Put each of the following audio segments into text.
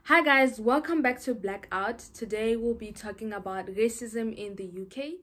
Hi guys, welcome back to Blackout. Today we'll be talking about racism in the UK.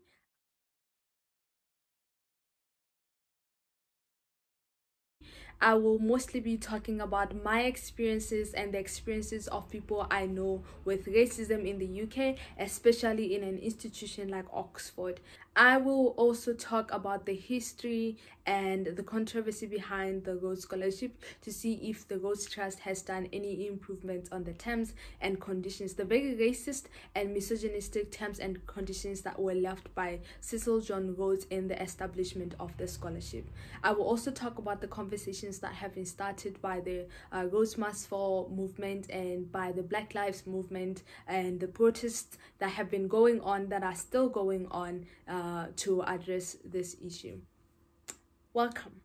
I will mostly be talking about my experiences and the experiences of people I know with racism in the UK, especially in an institution like Oxford. I will also talk about the history and the controversy behind the Rhodes Scholarship to see if the Rhodes Trust has done any improvements on the terms and conditions, the very racist and misogynistic terms and conditions that were left by Cecil John Rhodes in the establishment of the scholarship. I will also talk about the conversations that have been started by the Rhodes Must Fall movement and by the Black Lives movement and the protests that have been going on, that are still going on, to address this issue. Welcome.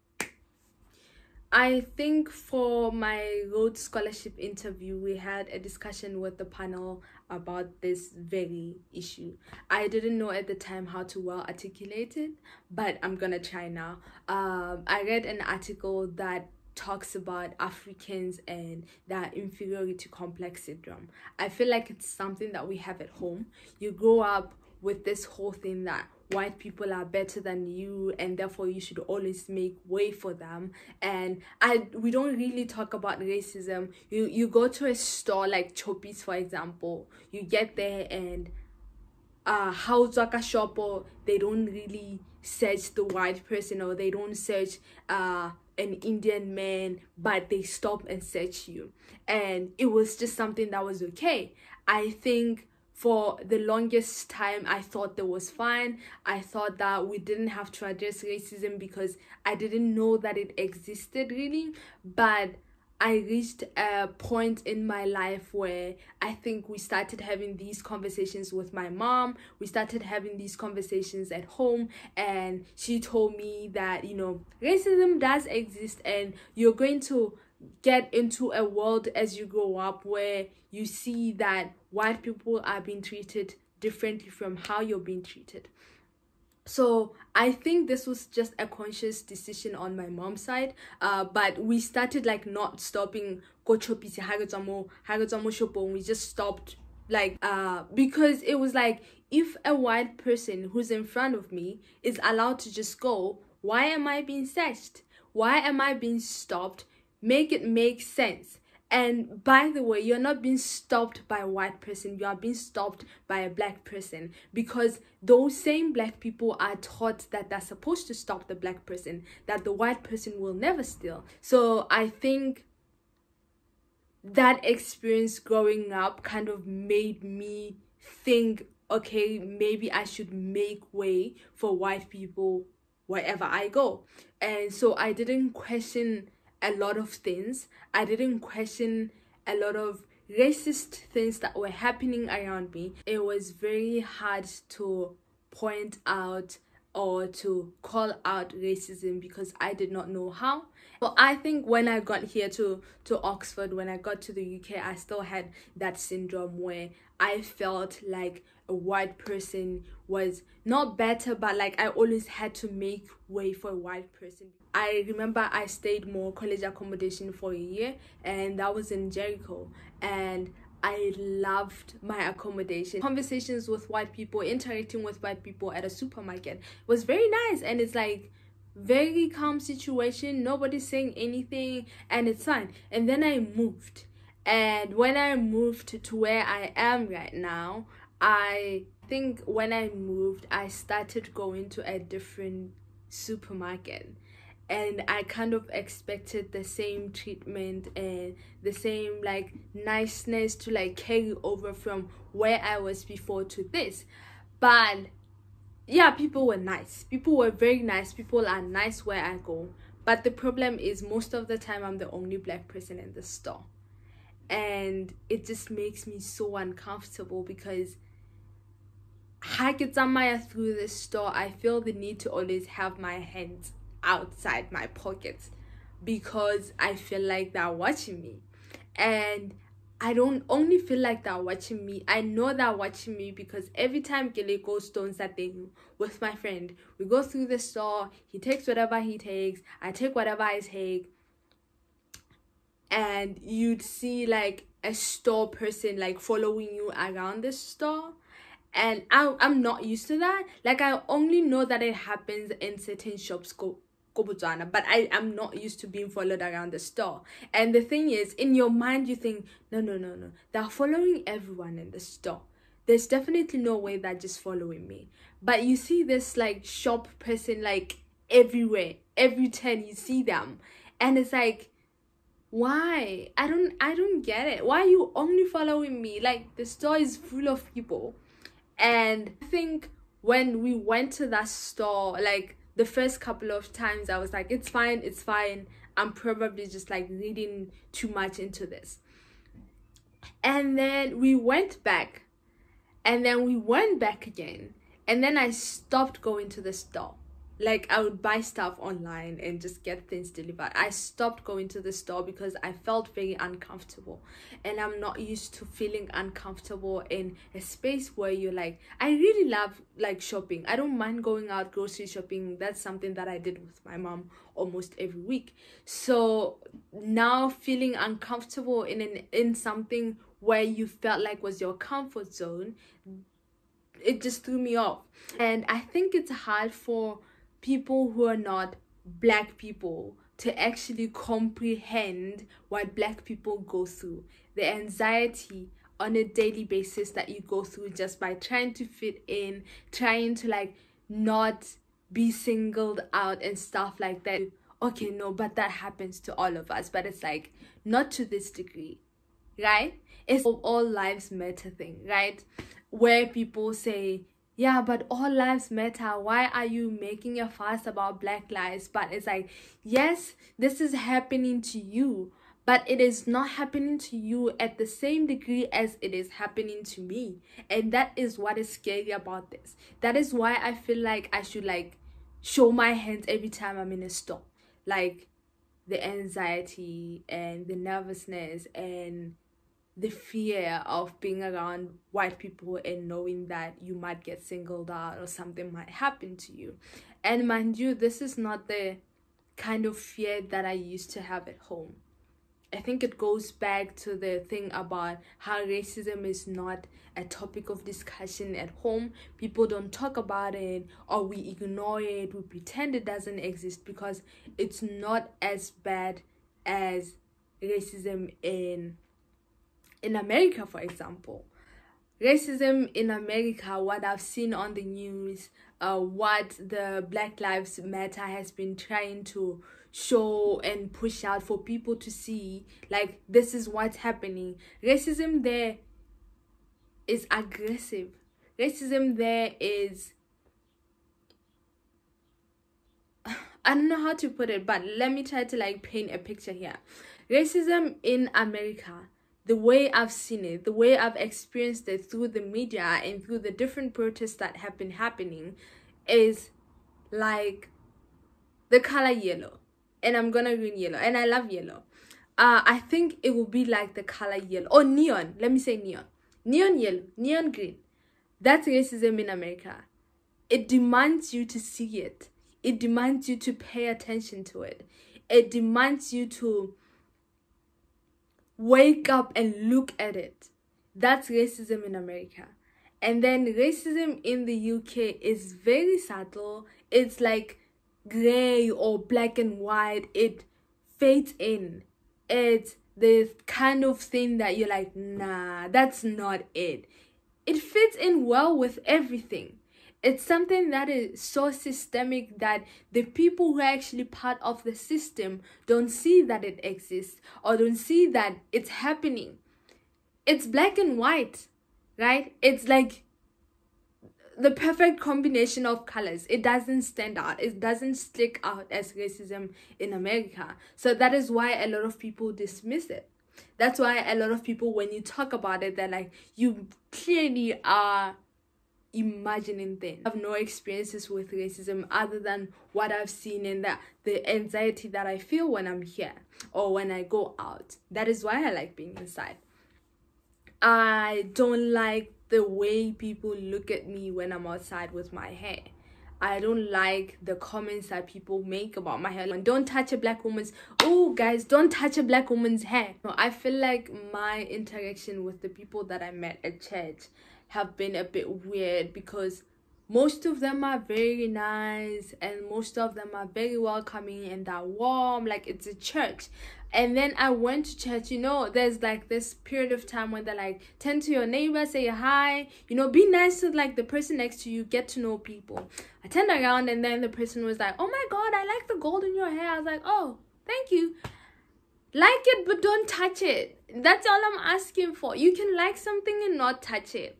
I think for my Rhodes Scholarship interview, we had a discussion with the panel about this very issue. I didn't know at the time how to well articulate it, but I'm gonna try now. I read an article that talks about Africans and their inferiority complex syndrome. I feel like it's something that we have at home. You grow up with this whole thing that white people are better than you and therefore you should always make way for them, and we don't really talk about racism. You go to a store like Choppies, for example, you get there and Hauzaka Shopo, they don't really search the white person, or they don't search an Indian man, but they stop and search you, and it was just something that was okay. I think for the longest time I thought that was fine. I thought that we didn't have to address racism because I didn't know that it existed really, but I reached a point in my life where I think we started having these conversations with my mom. We started having these conversations at home, and she told me that, you know, racism does exist, and you're going to get into a world as you grow up where you see that white people are being treated differently from how you're being treated. So I think this was just a conscious decision on my mom's side, but we started like not stopping we just stopped, like because it was like, if a white person who's in front of me is allowed to just go, why am I being searched? Why am I being stopped? Make it make sense. And by the way, you're not being stopped by a white person, you are being stopped by a black person, because those same black people are taught that they're supposed to stop the black person, that the white person will never steal. So I think that experience growing up kind of made me think, okay, maybe I should make way for white people wherever I go. And so I didn't question a lot of things. I didn't question a lot of racist things that were happening around me. It was very hard to point out or to call out racism because I did not know how. Well, I think when I got here to Oxford, when I got to the UK, I still had that syndrome where I felt like a white person was not better, but like I always had to make way for a white person. I remember I stayed more college accommodation for a year, and that was in Jericho, and I loved my accommodation. Conversations with white people, interacting with white people at a supermarket was very nice, and it's like very calm situation, nobody's saying anything, and it's fine. And then I moved, and when I moved to where I am right now, I think when I moved I started going to a different supermarket, and I kind of expected the same treatment and the same like niceness to like carry over from where I was before to this. But yeah, people were nice, people were very nice, people are nice where I go, but the problem is most of the time I'm the only black person in the store, and it just makes me so uncomfortable because through the store, I feel the need to always have my hands outside my pockets because I feel like they're watching me. And I don't only feel like they're watching me, I know they're watching me because every time Gele goes stones that thing with my friend, we go through the store, he takes whatever he takes, I take whatever I take, and you'd see like a store person like following you around the store. And I'm not used to that. Like, I only know that it happens in certain shops go Botswana, but I'm not used to being followed around the store. And the thing is, in your mind you think, no, they're following everyone in the store. There's definitely no way they're just following me. But you see this like shop person like everywhere, every turn you see them, and it's like, why? I don't get it. Why are you only following me? Like, the store is full of people. And I think when we went to that store, like the first couple of times, I was like, it's fine, I'm probably just like reading too much into this. And then we went back, and then we went back again, and then I stopped going to the store. Like, I would buy stuff online and just get things delivered. I stopped going to the store because I felt very uncomfortable, and I'm not used to feeling uncomfortable in a space where you're like, I really love like shopping. I don't mind going out grocery shopping. That's something that I did with my mom almost every week. So now feeling uncomfortable in something where you felt like was your comfort zone, it just threw me off. And I think it's hard for people who are not black people to actually comprehend what black people go through, the anxiety on a daily basis that you go through just by trying to fit in, trying to like not be singled out and stuff like that. Okay, no, but that happens to all of us, but it's like not to this degree, right? It's all lives matter thing, right? Where people say, yeah, but all lives matter. Why are you making a fuss about black lives? But it's like, yes, this is happening to you, but it is not happening to you at the same degree as it is happening to me. And that is what is scary about this. That is why I feel like I should like show my hands every time I'm in a store. Like, the anxiety and the nervousness and the fear of being around white people and knowing that you might get singled out or something might happen to you. And mind you, this is not the kind of fear that I used to have at home. I think it goes back to the thing about how racism is not a topic of discussion at home. People don't talk about it, or we ignore it, we pretend it doesn't exist because it's not as bad as racism in America, for example. Racism in America, what I've seen on the news, what the Black Lives Matter has been trying to show and push out for people to see, like, this is what's happening. Racism there is aggressive. Racism there is, I don't know how to put it, but let me try to like paint a picture here. Racism in America, the way I've seen it, the way I've experienced it through the media and through the different protests that have been happening, is like the color yellow. And I'm gonna green yellow, and I love yellow. I think it will be like the color yellow, or neon. Let me say neon. Neon yellow, neon green. That's racism in America. It demands you to see it. It demands you to pay attention to it. It demands you to wake up and look at it. That's racism in America. And then racism in the UK is very subtle. It's like gray or black and white. It fades in. It's the kind of thing that you're like, nah, that's not it. It fits in well with everything. It's something that is so systemic that the people who are actually part of the system don't see that it exists or don't see that it's happening. It's black and white, right? It's like the perfect combination of colors. It doesn't stand out. It doesn't stick out as racism in America. So that is why a lot of people dismiss it. That's why a lot of people, when you talk about it, they're like, you clearly are imagining things. I have no experiences with racism other than what I've seen and the anxiety that I feel when I'm here or when I go out. That is why I like being inside. I don't like the way people look at me when I'm outside with my hair. I don't like the comments that people make about my hair. Don't touch a black woman's, oh guys, don't touch a black woman's hair. No, I feel like my interaction with the people that I met at church have been a bit weird, because most of them are very nice and most of them are very welcoming and are warm, like it's a church. And then I went to church, you know, there's like this period of time when they're like, tend to your neighbor, say hi, you know, be nice to like the person next to you, get to know people. I turned around and then the person was like, oh my god, I like the gold in your hair. I was like, oh, thank you. Like it, but don't touch it. That's all I'm asking for. You can like something and not touch it.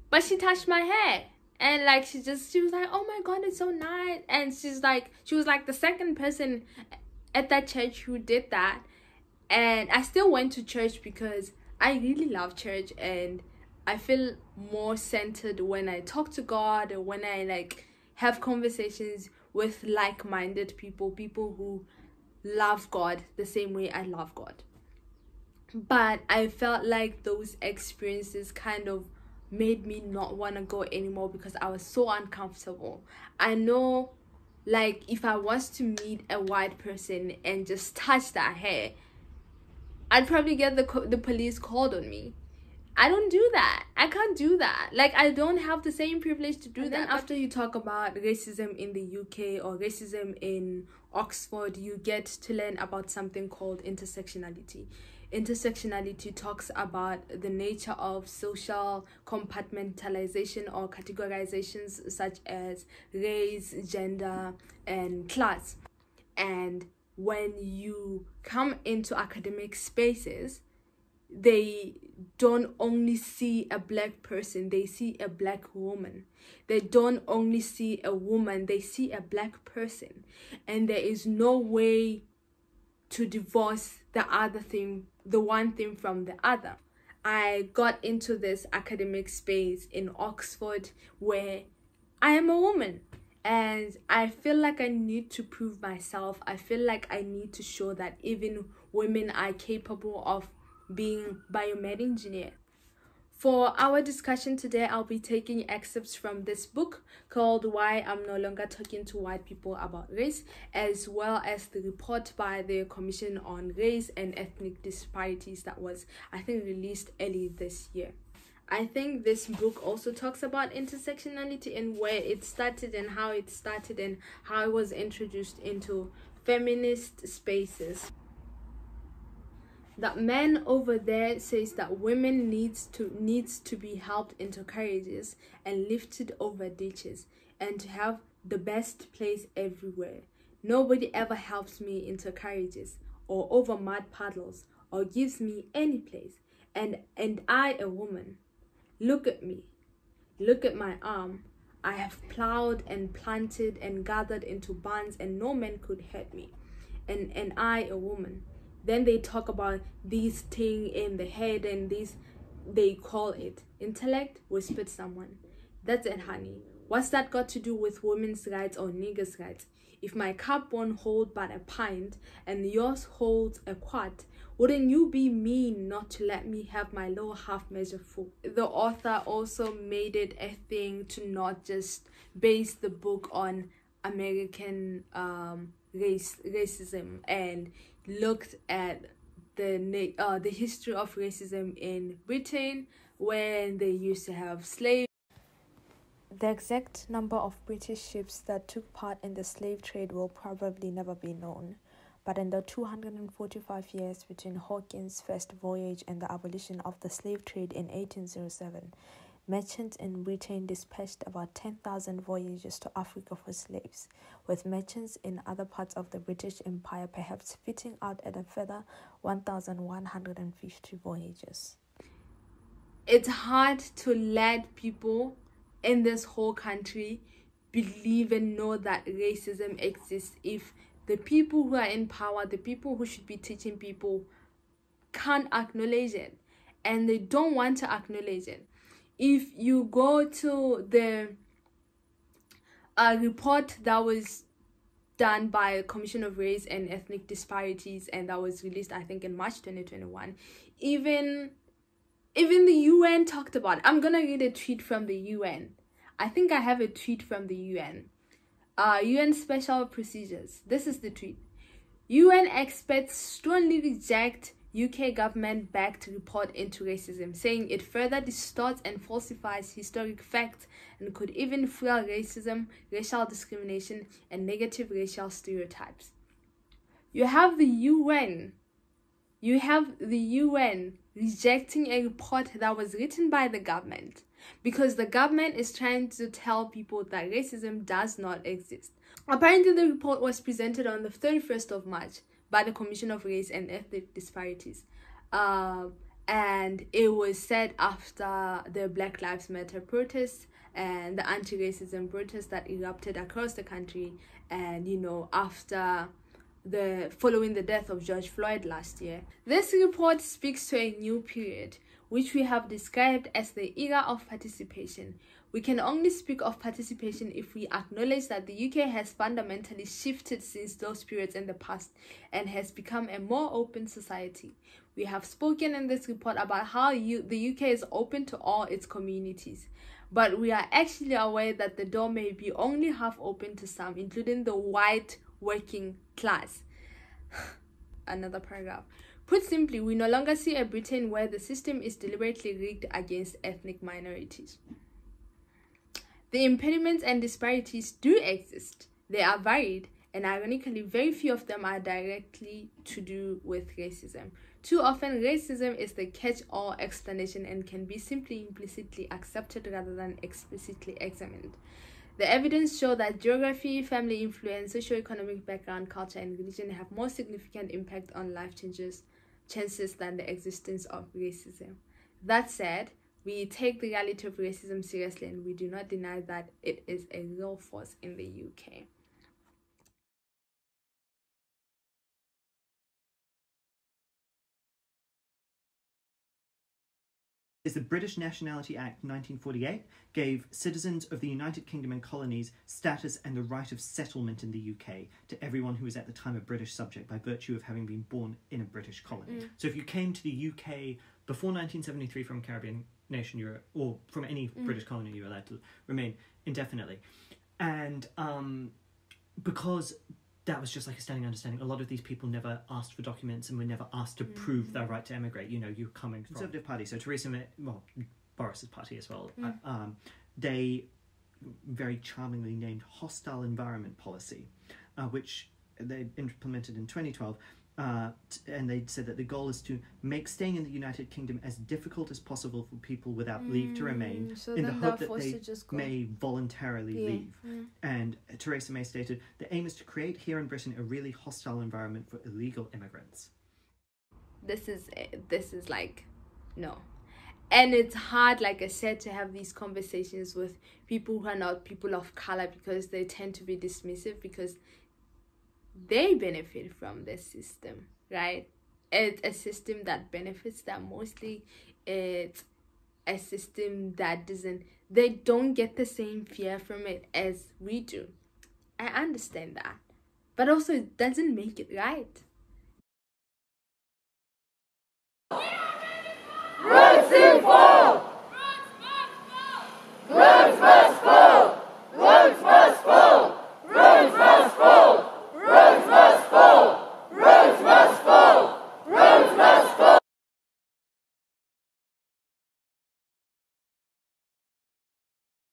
But she touched my hair. And like she was like, oh my god, it's so nice. And she was like the second person at that church who did that. And I still went to church because I really love church, and I feel more centered when I talk to God, or when I like have conversations with like-minded people who love God the same way I love God. But I felt like those experiences kind of made me not want to go anymore because I was so uncomfortable. I know, like, if I was to meet a white person and just touch their hair, I'd probably get the police called on me. I don't do that. I can't do that. Like, I don't have the same privilege to do that. Then after you talk about racism in the UK or racism in Oxford, you get to learn about something called intersectionality. Intersectionality talks about the nature of social compartmentalization or categorizations such as race, gender, and class. And when you come into academic spaces, they don't only see a black person, they see a black woman. They don't only see a woman, they see a black person. And there is no way to divorce the other thing, the one thing from the other. I got into this academic space in Oxford where I am a woman, and I feel like I need to prove myself. I feel like I need to show that even women are capable of being biomed engineer. For our discussion today, I'll be taking excerpts from this book called Why I'm No Longer Talking to White People About Race, as well as the report by the Commission on Race and Ethnic Disparities that was, I think, released early this year. I think this book also talks about intersectionality and where it started and how it was introduced into feminist spaces. That man over there says that women needs to be helped into carriages and lifted over ditches and to have the best place everywhere. Nobody ever helps me into carriages or over mud puddles or gives me any place. And I, a woman, look at me, look at my arm. I have plowed and planted and gathered into barns and no man could hurt me. And I, a woman. Then they talk about this thing in the head, and they call it intellect, whispered someone. That's it, honey. What's that got to do with women's rights or niggers' rights? If my cup won't hold but a pint and yours holds a quart, wouldn't you be mean not to let me have my little half measure full? The author also made it a thing to not just base the book on American racism, and looked at the history of racism in Britain when they used to have slaves. The exact number of British ships that took part in the slave trade will probably never be known, but in the 245 years between Hawkins' first voyage and the abolition of the slave trade in 1807, merchants in Britain dispatched about 10,000 voyages to Africa for slaves, with merchants in other parts of the British Empire perhaps fitting out at a further 1,150 voyages. It's hard to let people in this whole country believe and know that racism exists if the people who are in power, the people who should be teaching people, can't acknowledge it, and they don't want to acknowledge it. If you go to the report that was done by Commission of Race and Ethnic Disparities, and that was released, I think, in March 2021, even the UN talked about it. I'm gonna read a tweet from the UN. I think I have a tweet from the UN. UN Special Procedures. This is the tweet. UN experts strongly reject UK government-backed report into racism, saying it further distorts and falsifies historic facts and could even fuel racism, racial discrimination, and negative racial stereotypes. You have the UN rejecting a report that was written by the government because the government is trying to tell people that racism does not exist. Apparently, the report was presented on the 31st of March by the Commission of Race and Ethnic Disparities. And it was said after the Black Lives Matter protests and the anti-racism protests that erupted across the country, and after following the death of George Floyd last year. This report speaks to a new period, which we have described as the era of participation. We can only speak of participation if we acknowledge that the UK has fundamentally shifted since those periods in the past and has become a more open society. We have spoken in this report about how the UK is open to all its communities, but we are actually aware that the door may be only half open to some, including the white working class. Another paragraph. Put simply, we no longer see a Britain where the system is deliberately rigged against ethnic minorities. The impediments and disparities do exist. They are varied, and ironically, very few of them are directly to do with racism. Too often, racism is the catch-all explanation and can be simply implicitly accepted rather than explicitly examined. The evidence shows that geography, family influence, socioeconomic background, culture, and religion have more significant impact on life chances than the existence of racism. That said, we take the reality of racism seriously, and we do not deny that it is a real force in the UK. The British Nationality Act 1948 gave citizens of the United Kingdom and colonies status and the right of settlement in the UK to everyone who was at the time a British subject by virtue of having been born in a British colony. So if you came to the UK before 1973 from a Caribbean nation, or from any British colony, you were allowed to remain indefinitely. And because that was just like a standing understanding, a lot of these people never asked for documents and were never asked to prove their right to emigrate. You're coming from Conservative Party, so Theresa May, Boris's party as well, they very charmingly named hostile environment policy, which they implemented in 2012, and they said that the goal is to make staying in the United Kingdom as difficult as possible for people without leave to remain, so in the hope that they may voluntarily leave. And Theresa May stated, the aim is to create here in Britain a really hostile environment for illegal immigrants. This is like, no. And it's hard, like I said, to have these conversations with people who are not people of color, because they tend to be dismissive because they benefit from this system, right? It's a system that benefits them mostly. It's a system that they don't get the same fear from it as we do. I understand that, but also it doesn't make it right.